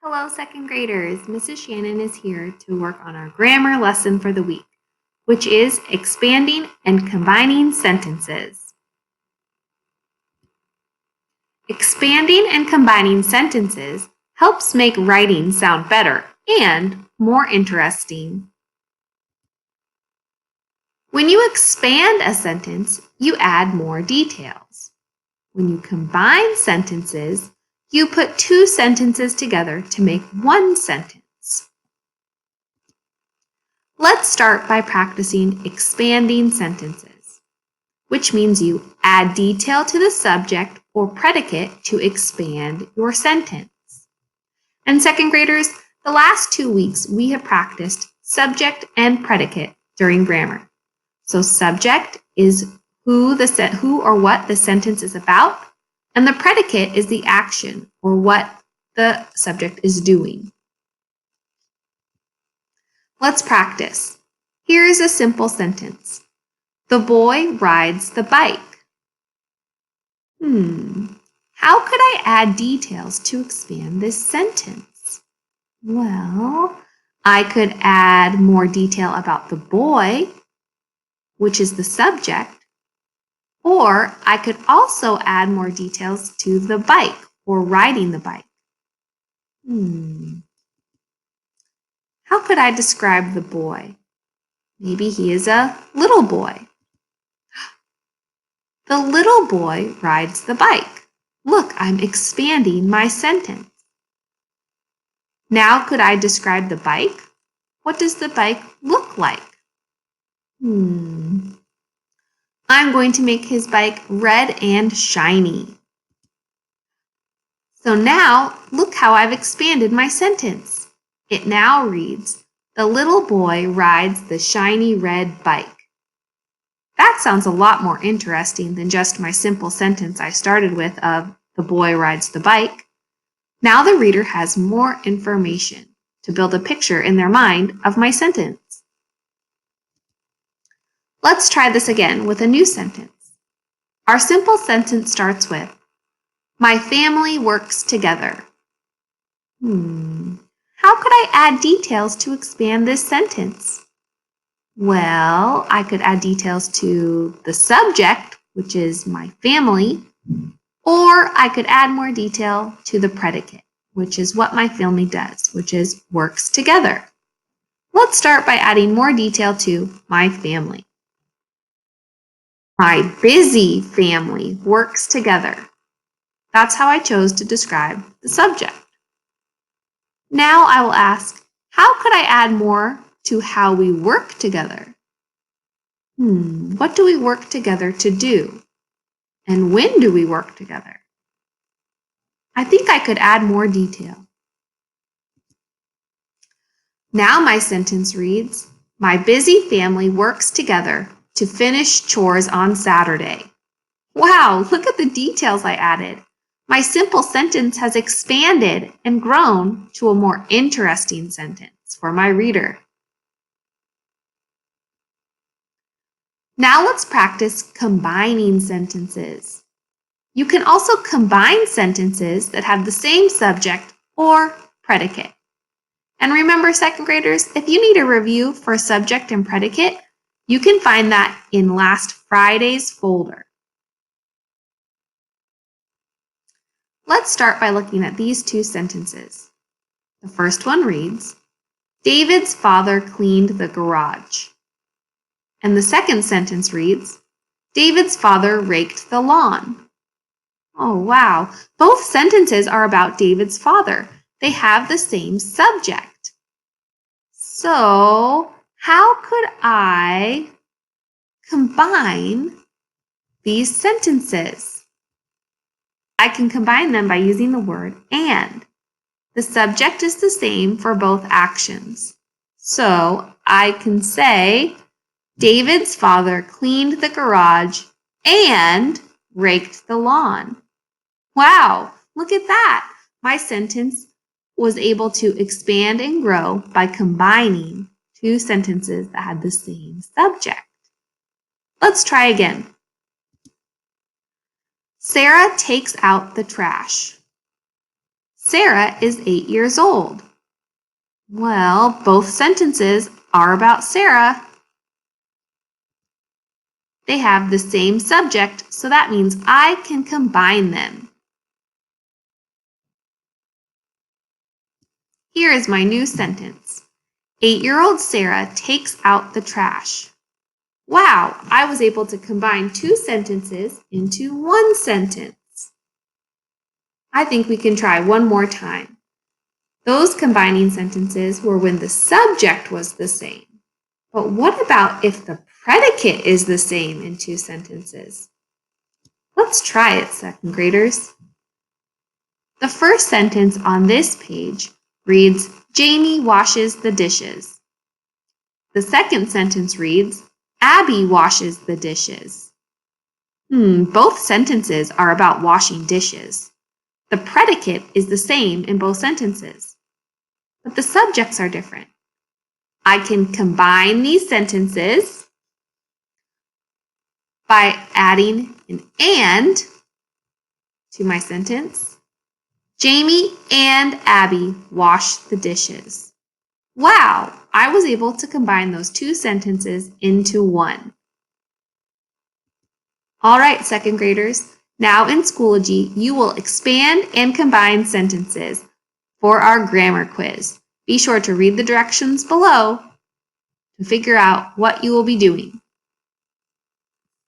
Hello, second graders. Mrs. Shannon is here to work on our grammar lesson for the week, which is expanding and combining sentences. Expanding and combining sentences helps make writing sound better and more interesting. When you expand a sentence, you add more details. When you combine sentences, you put two sentences together to make one sentence. Let's start by practicing expanding sentences, which means you add detail to the subject or predicate to expand your sentence. And second graders, the last 2 weeks we have practiced subject and predicate during grammar. So subject is who or what the sentence is about, and the predicate is the action or what the subject is doing. Let's practice. Here is a simple sentence. The boy rides the bike. How could I add details to expand this sentence? Well, I could add more detail about the boy, which is the subject, or I could also add more details to the bike or riding the bike. How could I describe the boy? Maybe he is a little boy. The little boy rides the bike. Look, I'm expanding my sentence. Now could I describe the bike? What does the bike look like? I'm going to make his bike red and shiny. So now, look how I've expanded my sentence. It now reads, the little boy rides the shiny red bike. That sounds a lot more interesting than just my simple sentence I started with of the boy rides the bike. Now the reader has more information to build a picture in their mind of my sentence. Let's try this again with a new sentence. Our simple sentence starts with, my family works together. How could I add details to expand this sentence? Well, I could add details to the subject, which is my family, or I could add more detail to the predicate, which is what my family does, which is works together. Let's start by adding more detail to my family. My busy family works together. That's how I chose to describe the subject. Now I will ask, how could I add more to how we work together? What do we work together to do? And when do we work together? I think I could add more detail. Now my sentence reads, my busy family works together to finish chores on Saturday. Wow, look at the details I added. My simple sentence has expanded and grown to a more interesting sentence for my reader. Now let's practice combining sentences. You can also combine sentences that have the same subject or predicate. And remember, second graders, if you need a review for subject and predicate, you can find that in last Friday's folder. Let's start by looking at these two sentences. The first one reads, David's father cleaned the garage. And the second sentence reads, David's father raked the lawn. Oh, wow. Both sentences are about David's father. They have the same subject. So, how could I combine these sentences? I can combine them by using the word and. The subject is the same for both actions. So, I can say, David's father cleaned the garage and raked the lawn. Wow, look at that. My sentence was able to expand and grow by combining two sentences that had the same subject. Let's try again. Sarah takes out the trash. Sarah is 8 years old. Well, both sentences are about Sarah. They have the same subject, so that means I can combine them. Here is my new sentence. 8-year-old Sarah takes out the trash. Wow, I was able to combine two sentences into one sentence. I think we can try one more time. Those combining sentences were when the subject was the same. But what about if the predicate is the same in two sentences? Let's try it, second graders. The first sentence on this page reads, Jamie washes the dishes. The second sentence reads, Abby washes the dishes. Both sentences are about washing dishes. The predicate is the same in both sentences, but the subjects are different. I can combine these sentences by adding an and to my sentence. Jamie and Abby wash the dishes. Wow, I was able to combine those two sentences into one. All right, second graders, now in Schoology, you will expand and combine sentences for our grammar quiz. Be sure to read the directions below to figure out what you will be doing.